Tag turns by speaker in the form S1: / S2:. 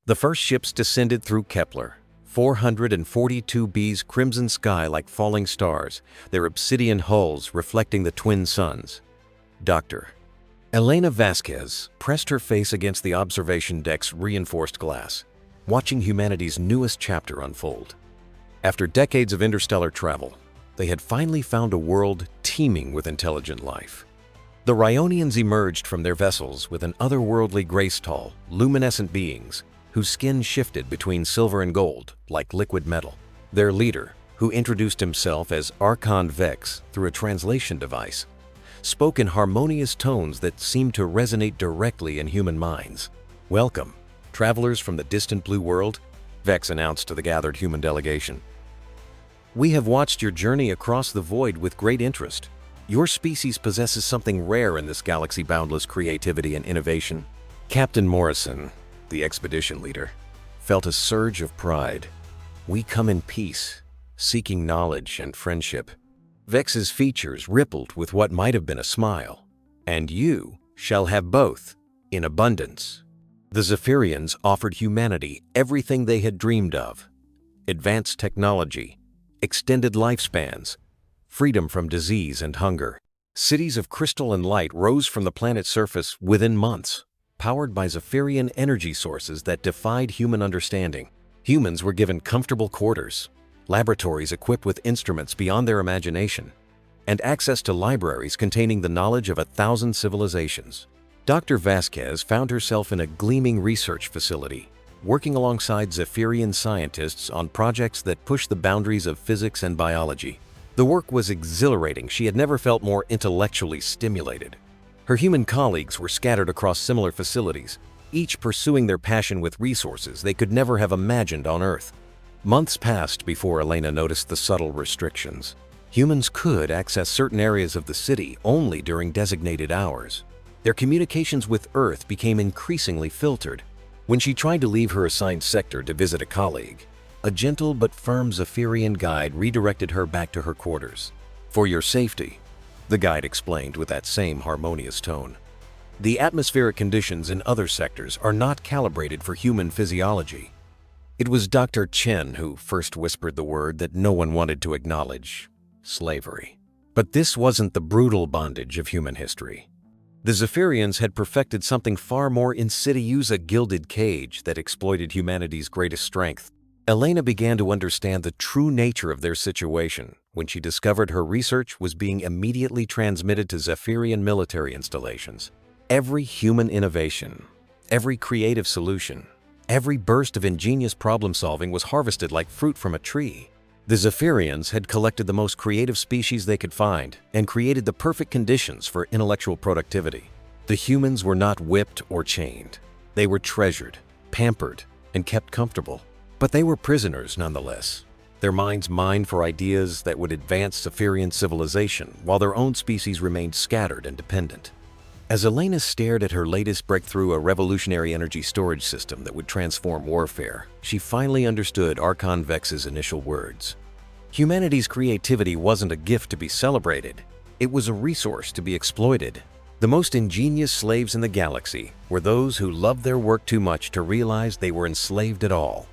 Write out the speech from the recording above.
S1: The first ships descended through Kepler, 442 B's crimson sky like falling stars, their obsidian hulls reflecting the twin suns. Dr. Elena Vasquez pressed her face against the observation deck's reinforced glass, watching humanity's newest chapter unfold. After decades of interstellar travel, they had finally found a world teeming with intelligent life. The Ryonians emerged from their vessels with an otherworldly grace-tall, luminescent beings whose skin shifted between silver and gold like liquid metal. Their leader, who introduced himself as Archon Vex through a translation device, spoke in harmonious tones that seemed to resonate directly in human minds. "Welcome, travelers from the distant blue world," Vex announced to the gathered human delegation. "We have watched your journey across the void with great interest. Your species possesses something rare in this galaxy: boundless creativity and innovation." Captain Morrison, the expedition leader, felt a surge of pride. "We come in peace, seeking knowledge and friendship." Vex's features rippled with what might have been a smile. "And you shall have both, in abundance." The Zephyrians offered humanity everything they had dreamed of: advanced technology, extended lifespans, freedom from disease and hunger. Cities of crystal and light rose from the planet's surface within months, powered by Zephyrian energy sources that defied human understanding. Humans were given comfortable quarters, laboratories equipped with instruments beyond their imagination, and access to libraries containing the knowledge of 1,000 civilizations. Dr. Vasquez found herself in a gleaming research facility, working alongside Zephyrian scientists on projects that pushed the boundaries of physics and biology. The work was exhilarating. She had never felt more intellectually stimulated. Her human colleagues were scattered across similar facilities, each pursuing their passion with resources they could never have imagined on Earth. Months passed before Elena noticed the subtle restrictions. Humans could access certain areas of the city only during designated hours. Their communications with Earth became increasingly filtered. When she tried to leave her assigned sector to visit a colleague, a gentle but firm Zephyrian guide redirected her back to her quarters. "For your safety," the guide explained with that same harmonious tone. "The atmospheric conditions in other sectors are not calibrated for human physiology." It was Dr. Chen who first whispered the word that no one wanted to acknowledge: slavery. But this wasn't the brutal bondage of human history. The Zephyrians had perfected something far more insidious: a gilded cage that exploited humanity's greatest strength. Elena began to understand the true nature of their situation when she discovered her research was being immediately transmitted to Zephyrian military installations. Every human innovation, every creative solution, every burst of ingenious problem-solving was harvested like fruit from a tree. The Zephyrians had collected the most creative species they could find and created the perfect conditions for intellectual productivity. The humans were not whipped or chained. They were treasured, pampered, and kept comfortable. But they were prisoners nonetheless, their minds mined for ideas that would advance Zephyrian civilization while their own species remained scattered and dependent. As Elena stared at her latest breakthrough, a revolutionary energy storage system that would transform warfare, she finally understood Archon Vex's initial words. Humanity's creativity wasn't a gift to be celebrated, it was a resource to be exploited. The most ingenious slaves in the galaxy were those who loved their work too much to realize they were enslaved at all.